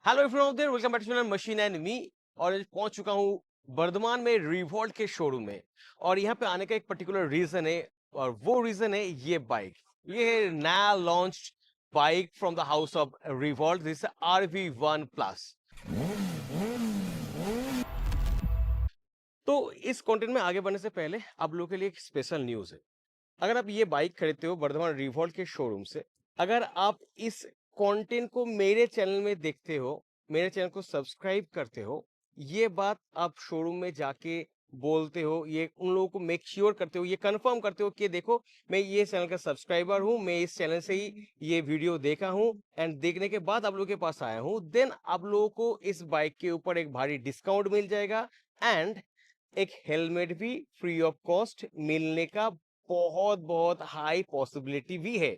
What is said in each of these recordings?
Hello everyone there welcome back to machine and me. और आज पहुंच चुका हूं वर्धमान में रिवॉल्ट के शोरूम में। और यहां पे आने का एक पर्टिकुलर रीजन है, और वो रीजन है ये बाइक। ये है नया launched bike from the house of revolt, this RV1 plus. तो इस कंटेंट में आगे बढ़ने से पहले आप लोगों के लिए एक स्पेशल न्यूज है। अगर आप ये बाइक खरीदते हो वर्धमान रिवॉल्ट के शोरूम से, अगर आप इस कंटेंट को मेरे चैनल में देखते हो, मेरे चैनल को सब्सक्राइब करते हो, ये बात आप शोरूम में जाके बोलते हो, ये उन लोगों को मेक श्योर करते हो, ये कंफर्म करते हो कि देखो मैं ये चैनल का सब्सक्राइबर हूं, मैं इस चैनल से ही ये वीडियो देखा हूं एंड देखने के बाद आप लोगों के पास आया हूं, देन आप लोगों को इस बाइक के ऊपर एक भारी डिस्काउंट मिल जाएगा एंड एक हेलमेट भी फ्री ऑफ कॉस्ट मिलने का बहुत बहुत हाई पॉसिबिलिटी भी है।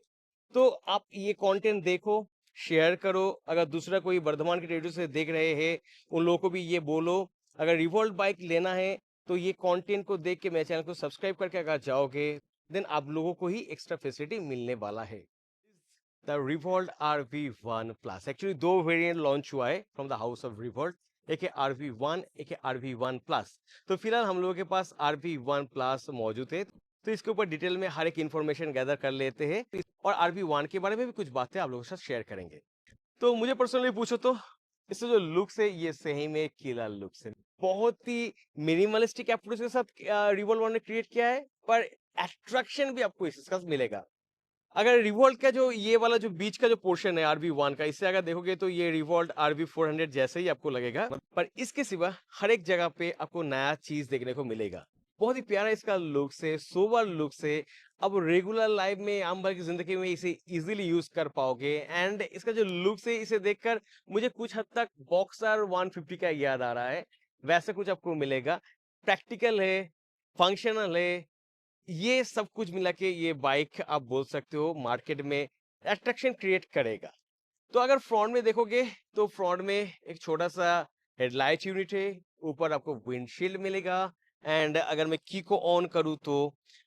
तो आप ये कंटेंट देखो, शेयर करो। अगर दूसरा कोई वर्धमान के रेडियो से देख रहे हैं, उन लोगों को भी ये बोलो, अगर रिवॉल्ट बाइक लेना है तो ये कंटेंट को देख के मेरे चैनल को सब्सक्राइब करके अगर जाओगे, देन आप लोगों को ही एक्स्ट्रा फैसिलिटी मिलने वाला है। The revolt RV1 plus actually दो वेरिएंट लॉन्च हुआ है from the house of revolt. एक है RV1, एक है RV1 प्लस। तो फिलहाल हम लोगों के पास RV1 प्लस मौजूद है, तो इसके ऊपर डिटेल में हर एक इंफॉर्मेशन गैदर कर लेते हैं और RV1 के बारे में भी कुछ बातें आप लोगों के साथ शेयर करेंगे। तो मुझे पर्सनली पूछो तो इससे जो लुक्स है ये सही में किलर लुक्स है। बहुत ही मिनिमलिस्टिक अप्रोच के साथ रिवॉल्वर ने क्रिएट किया है, पर अट्रैक्शन भी आपको इसके साथ मिलेगा। अगर रिवॉल्ट का जो ये वाला जो बीच का जो पोर्शन है RV1 का, इससे अगर देखोगे तो ये रिवॉल्ट RV400 जैसे ही आपको लगेगा, पर इसके सिवा हर एक जगह पे आपको नया चीज देखने को मिलेगा। बहुत ही प्यारा इसका लुक से, सोबर लुक से। अब रेगुलर लाइफ में, आम भर की जिंदगी में इसे इजीली यूज कर पाओगे एंड इसका जो लुक से इसे देखकर मुझे कुछ हद तक बॉक्सर 150 का याद आ रहा है। वैसे कुछ आपको मिलेगा, प्रैक्टिकल है, फंक्शनल है, ये सब कुछ मिला के ये बाइक आप बोल सकते हो मार्केट में अट्रैक्शन क्रिएट करेगा। तो अगर फ्रंट में देखोगे तो फ्रंट में एक छोटा सा हेडलाइट यूनिट है, ऊपर आपको विंडशील्ड मिलेगा एंड अगर मैं की को ऑन करूँ तो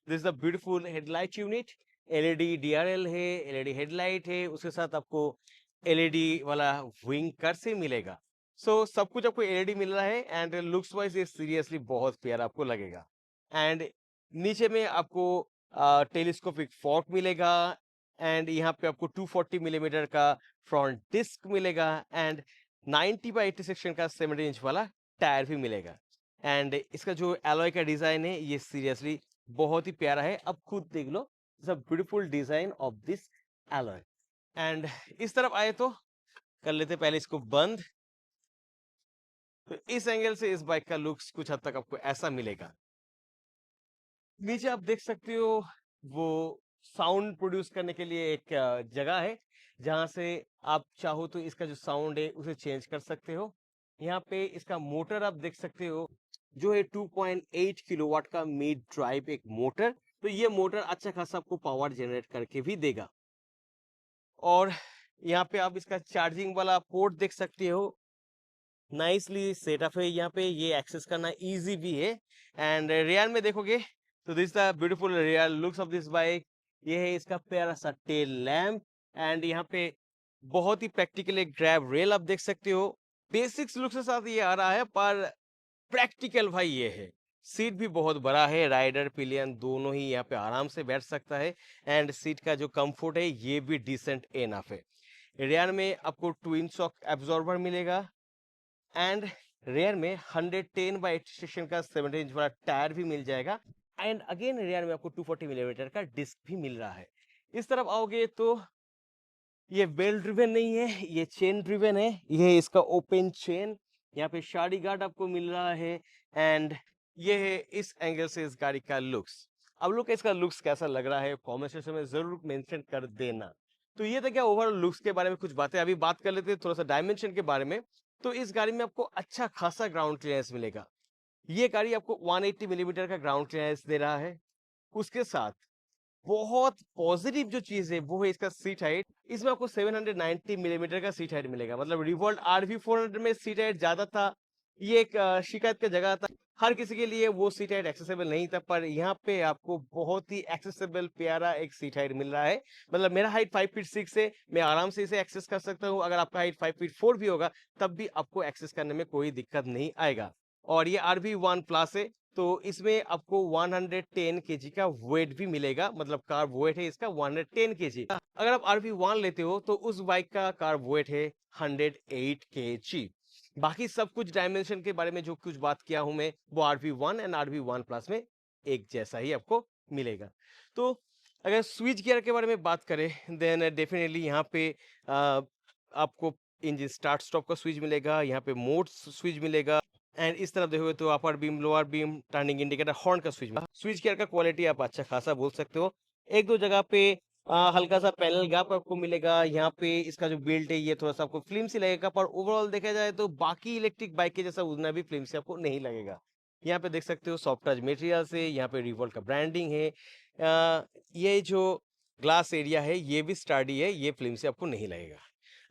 this is the beautiful headlight unit. LED DRL है, एलईडी हेडलाइट है, उसके साथ आपको एलईडी वाला विंग कर से मिलेगा। सो सब कुछ आपको एलईडी मिल रहा है एंड लुक्स वाइज ये सीरियसली बहुत प्यारा आपको लगेगा। एंड नीचे में आपको टेलीस्कोपिक फॉर्क मिलेगा एंड यहाँ पे आपको 240 मिलीमीटर का फ्रंट डिस्क मिलेगा एंड 90/80 सेक्शन का 70 इंच वाला टायर भी मिलेगा। एंड इसका जो एलॉय का डिजाइन है ये सीरियसली बहुत ही प्यारा है, अब खुद देख लो, it's a beautiful design of this alloy. And इस तरफ आए तो कर लेते पहले इसको बंद। तो इस एंगल से इस बाइक का लुक्स कुछ हद तक आपको ऐसा मिलेगा। नीचे आप देख सकते हो वो साउंड प्रोड्यूस करने के लिए एक जगह है, जहां से आप चाहो तो इसका जो साउंड है उसे चेंज कर सकते हो। यहाँ पे इसका मोटर आप देख सकते हो, जो है 2.8 किलोवाट का मिड ड्राइव एक मोटर। तो ये मोटर अच्छा खासा आपको पावर जनरेट करके भी देगा। और यहाँ पे आप इसका चार्जिंग वाला पोर्ट देख सकते हो, नाइसली सेटअप है। यहाँ पे ये एक्सेस करना इजी भी है। एंड रियर में देखोगे तो this the beautiful rear looks of this bike. ये है इसका प्यारा सा टेल लैम्प एंड यहाँ पे बहुत ही प्रैक्टिकल एक ग्रैब रेल आप देख सकते हो। बेसिक्स लुक के साथ ये आ रहा है, पर प्रैक्टिकल भाई ये है। सीट भी बहुत बड़ा है, राइडर पिलियन दोनों ही यहाँ पे आराम से बैठ सकता है एंड सीट का जो कंफर्ट है ये भी डिसेंट एनफ है। रियर में आपको ट्विन शॉक एब्जॉर्बर मिलेगा एंड रेयर में 110/80 सेक्शन का 70 इंच वाला टायर भी मिल जाएगा एंड अगेन रेयर में आपको 240 मिलीमीटर का डिस्क भी मिल रहा है। इस तरफ आओगे तो ये बेल्ट ड्रिवन नहीं है, ये चेन ड्रिवन है। ये इसका ओपन चेन, यहाँ पे शाडी गार्ड आपको मिल रहा है एंड ये है इस एंगल से इस गाड़ी का लुक्स। अब लोग इसका लुक्स कैसा लग रहा है कमेंट सेक्शन में जरूर मेंशन कर देना। तो ये था क्या ओवरऑल लुक्स के बारे में कुछ बातें। अभी बात कर लेते हैं थोड़ा सा डायमेंशन के बारे में। तो इस गाड़ी में आपको अच्छा खासा ग्राउंड क्लियरेंस मिलेगा। ये गाड़ी आपको 180 मिलीमीटर का ग्राउंड क्लियरेंस दे रहा है। उसके साथ बहुत पॉजिटिव जो चीज है वो है इसका सीट हाइट। इसमें आपको 790 मिलीमीटर का सीट हाइट मिलेगा। मतलब रिवॉल्ट RV400 में सीट हाइट ज्यादा था, ये एक शिकायत का जगह था। हर किसी के लिए वो सीट हाइट एक्सेसिबल नहीं था, पर यहाँ पे आपको बहुत ही एक्सेसिबल प्यारा एक सीट हाइट मिल रहा है। मतलब मेरा हाइट 5 फीट 6 है, मैं आराम से इसे एक्सेस कर सकता हूँ। अगर आपका हाइट 5 फीट 4 भी होगा, तब भी आपको एक्सेस करने में कोई दिक्कत नहीं आएगा। और ये RV1 प्लस है, तो इसमें आपको 110 केजी का वेट भी मिलेगा। मतलब कार्ब वेट है इसका 110 केजी। अगर आप RV1 लेते हो तो उस बाइक का कार्ब वेट है 108 केजी। बाकी सब कुछ डायमेंशन के बारे में जो कुछ बात किया हूं मैं, वो RV1 एंड RV1 प्लस में एक जैसा ही आपको मिलेगा। तो अगर स्विच गियर के बारे में बात करें, देन डेफिनेटली यहाँ पे आपको इंजन स्टार्ट स्टॉप का स्विच मिलेगा, यहाँ पे मोड स्विच मिलेगा, एंड इस तरफ देखोगे तो upper beam, lower beam, turning indicator, horn का स्विच मिलेगा। स्विच गियर का क्वालिटी आप अच्छा खासा बोल सकते हो। एक दो जगह पे हल्का सा पैनल गैप आपको मिलेगा। यहाँ पे इसका जो बिल्ट है ये थोड़ा सा आपको फिल्म सी लगेगा, पर ओवरऑल देखा जाए तो बाकी इलेक्ट्रिक बाइक के जैसा उतना भी फिल्म से आपको नहीं लगेगा। यहाँ पे देख सकते हो सॉफ्ट टच मटेरियल से, यहाँ पे रिवॉल्ट का ब्रांडिंग है। ये जो ग्लास एरिया है ये भी स्टडी है, ये फिल्म से आपको नहीं लगेगा।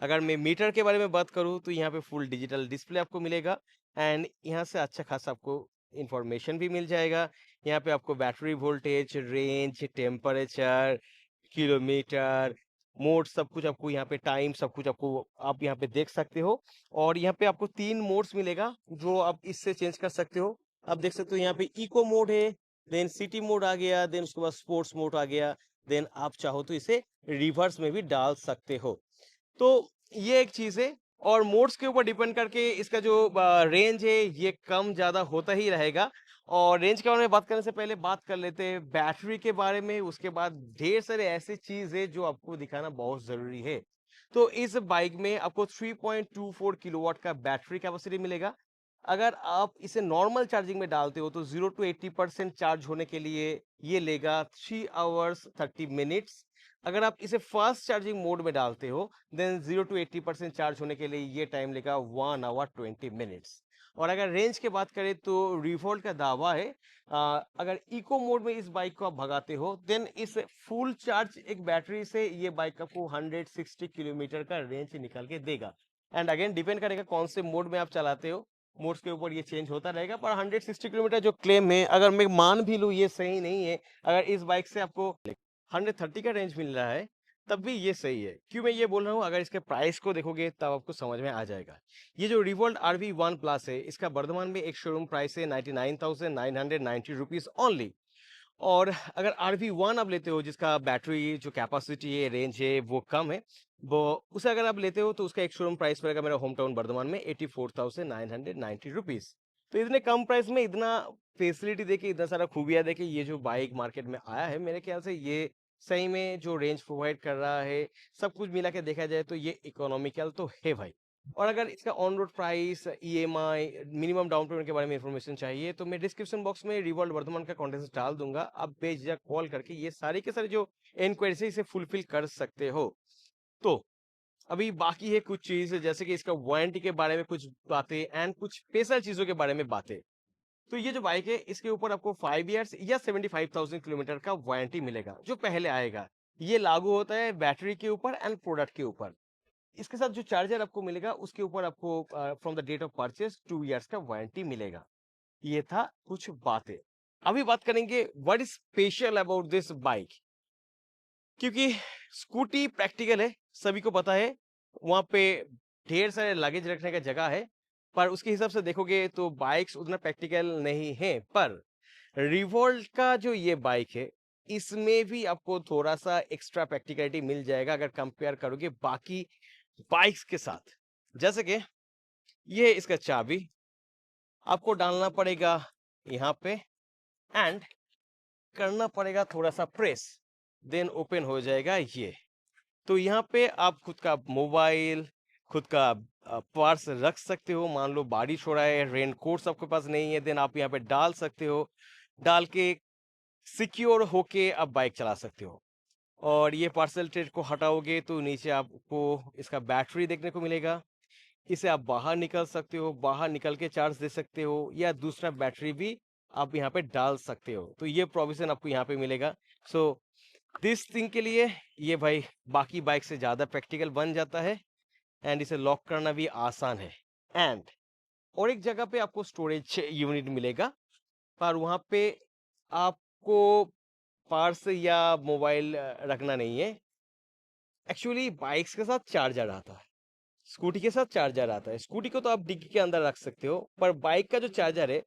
अगर मैं मीटर के बारे में बात करूँ तो यहाँ पे फुल डिजिटल डिस्प्ले आपको मिलेगा, एंड यहाँ से अच्छा खासा आपको इंफॉर्मेशन भी मिल जाएगा। यहाँ पे आपको battery voltage, range, temperature, kilometre, mode, सब कुछ आपको यहाँ पे, टाइम, सब कुछ आपको आप यहाँ पे देख सकते हो। और यहाँ पे आपको 3 मोड्स मिलेगा जो आप इससे चेंज कर सकते हो। आप देख सकते हो यहाँ पे इको मोड है, देन सिटी मोड आ गया, देन उसके बाद स्पोर्ट्स मोड आ गया, देन आप चाहो तो इसे रिवर्स में भी डाल सकते हो। तो ये एक चीज है। और मोड्स के ऊपर डिपेंड करके इसका जो रेंज है ये कम ज्यादा होता ही रहेगा। और रेंज के बारे में बात करने से पहले बात कर लेते हैं बैटरी के बारे में। उसके बाद ढेर सारे ऐसी चीज है जो आपको दिखाना बहुत जरूरी है। तो इस बाइक में आपको 3.24 किलोवाट का बैटरी कैपेसिटी मिलेगा। अगर आप इसे नॉर्मल चार्जिंग में डालते हो तो 0 to 80% चार्ज होने के लिए ये लेगा 3 आवर्स 30 मिनट्स। अगर आप इसे फास्ट चार्जिंग मोड में डालते हो देन 0 to 80% चार्ज होने के लिए ये टाइम लेगा 1 आवर 20 मिनट्स। और अगर रेंज की बात करें तो रिवोल्ट का दावा है, अगर इको मोड में इस बाइक को आप भगाते हो देन इस फुल चार्ज एक बैटरी से ये बाइक आपको 160 किलोमीटर का रेंज निकाल के देगा। एंड अगेन डिपेंड करेगा कौन से मोड में आप चलाते हो, मोड्स के ऊपर ये चेंज होता रहेगा। पर 160 किलोमीटर जो क्लेम है, अगर मैं मान भी लूँ ये सही नहीं है, अगर इस बाइक से आपको 130 का रेंज मिल रहा है, तब भी ये सही है। क्यों मैं ये बोल रहा हूँ, अगर इसके प्राइस को देखोगे तब आपको समझ में आ जाएगा। ये जो रिवोल्ट RV1 प्लस है, इसका वर्धमान में एक शोरूम प्राइस है 99,990 रुपीज ओनली। और अगर RV1 आप लेते हो जिसका बैटरी जो कैपेसिटी है, रेंज है, वो कम है, वो उसे अगर आप लेते हो तो उसका एक शोरूम प्राइस पड़ेगा मेरा होम टाउन वर्धमान में 84,990 रुपीज। तो इतने कम प्राइस में इतना फैसिलिटी देके, इतना सारा खूबियां देके ये जो बाइक मार्केट में आया है, मेरे ख्याल से ये सही में जो रेंज प्रोवाइड कर रहा है, सब कुछ मिला के देखा जाए तो ये इकोनॉमिकल तो है भाई। और अगर इसका on road price, EMI, minimum down payment के बारे में इंफॉर्मेशन चाहिए तो मैं डिस्क्रिप्शन बॉक्स में रिवॉल्ट वर्धमान का कॉन्टेक्ट डाल दूंगा। आप बेझिझक कॉल करके ये सारे के सारे जो इंक्वायरीज है इसे फुलफिल कर सकते हो। तो अभी बाकी है कुछ चीज, जैसे कि इसका वारंटी के बारे में कुछ बातें एंड कुछ स्पेशल चीजों के बारे में बातें। तो ये जो बाइक है इसके ऊपर आपको 5 इयर्स या 75,000 किलोमीटर का वारंटी मिलेगा जो पहले आएगा। ये लागू होता है बैटरी के ऊपर एंड प्रोडक्ट के ऊपर। इसके साथ जो चार्जर आपको मिलेगा उसके ऊपर आपको from the date of purchase 2 years का वारंटी मिलेगा। ये था कुछ बातें। अभी बात करेंगे what is special about this bike. क्योंकि स्कूटी प्रैक्टिकल है, सभी को पता है, वहां पे ढेर सारे लगेज रखने का जगह है। पर उसके हिसाब से देखोगे तो बाइक्स उतना प्रैक्टिकल नहीं है। पर रिवोल्ट का जो ये बाइक है, इसमें भी आपको थोड़ा सा एक्स्ट्रा प्रैक्टिकलिटी मिल जाएगा अगर कंपेयर करोगे बाकी बाइक्स के साथ। जैसे कि ये इसका चाबी आपको डालना पड़ेगा यहाँ पे, एंड करना पड़ेगा थोड़ा सा प्रेस, देन ओपन हो जाएगा ये। तो यहाँ पे आप खुद का मोबाइल, खुद का पर्स रख सकते हो। मान लो बारिश हो रहा है, रेन कोट्स आपके पास नहीं है, देन आप यहाँ पे डाल सकते हो। डाल के सिक्योर होके आप बाइक चला सकते हो। और ये पार्सल ट्रे को हटाओगे तो नीचे आपको इसका बैटरी देखने को मिलेगा। इसे आप बाहर निकल सकते हो, बाहर निकल के चार्ज दे सकते हो, या दूसरा बैटरी भी आप यहाँ पे डाल सकते हो। तो ये प्रोविजन आपको यहाँ पे मिलेगा। सो दिस थिंग के लिए ये भाई बाकी बाइक से ज़्यादा प्रैक्टिकल बन जाता है, एंड इसे लॉक करना भी आसान है। एंड और एक जगह पे आपको स्टोरेज यूनिट मिलेगा, पर वहाँ पे आपको पर्स या मोबाइल रखना नहीं है। एक्चुअली बाइक्स के साथ चार्जर आता है, स्कूटी के साथ चार्जर आता है। स्कूटी को तो आप डिक्की के अंदर रख सकते हो, पर बाइक का जो चार्जर है,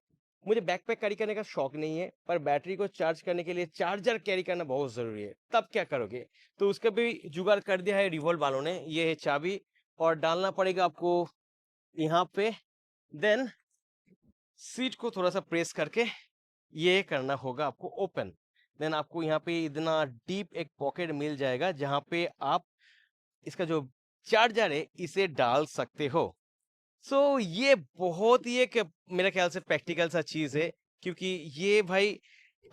मुझे बैकपैक कैरी करने का शौक नहीं है, पर बैटरी को चार्ज करने के लिए चार्जर कैरी करना बहुत ज़रूरी है। तब क्या करोगे? तो उसका भी जुगाड़ कर दिया है रिवॉल्ट वालों ने। ये है चाबी और डालना पड़ेगा आपको यहाँ पे, देन सीट को थोड़ा-सा प्रेस करके ये करना होगा आपको ओपन। देन आपको यहाँ पे इतना डीप एक पॉकेट मिल जाएगा, जहाँ पे आप इसका जो चार्जर है, इसे डाल सकते हो। सो ये बहुत ही एक मेरे ख्याल से प्रैक्टिकल सा चीज़ है, क्योंकि ये भाई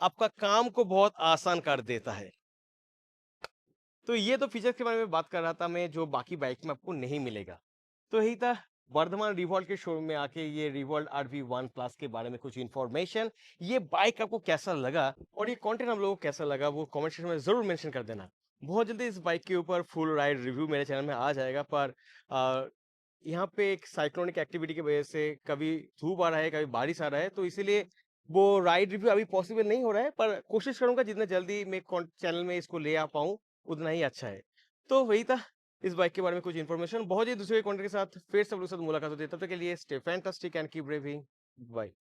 आपका काम को बहुत आसान कर देता है। तो ये तो फीचर्स के बारे में बात कर रहा था मैं, जो बाकी बाइक में आपको नहीं मिलेगा। तो यही था वर्धमान रिवॉल्ट के शोरूम में आके ये रिवॉल्ट आरवी वन प्लस के बारे में कुछ इन्फॉर्मेशन। ये बाइक आपको कैसा लगा और ये कंटेंट हम लोगों को कैसा लगा, वो कमेंट सेक्शन में जरूर मेंशन कर देना। बहुत जल्दी इस बाइक के ऊपर फुल राइड रिव्यू मेरे चैनल में आ जाएगा, पर यहाँ पे एक साइक्लोनिक एक्टिविटी की वजह से कभी धूप आ रहा है, कभी बारिश आ रहा है, तो इसीलिए वो राइड रिव्यू अभी पॉसिबल नहीं हो रहा है, पर कोशिश करूंगा जितना जल्दी मैं चैनल में इसको ले आ पाऊँ उतना ही अच्छा है। तो वही था इस बाइक के बारे में कुछ इन्फॉर्मेशन। बहुत ही दूसरे कंटेंट के साथ फिर सब लोग के साथ मुलाकात होती है। तब तक के लिए stay fantastic and keep driving. Bye.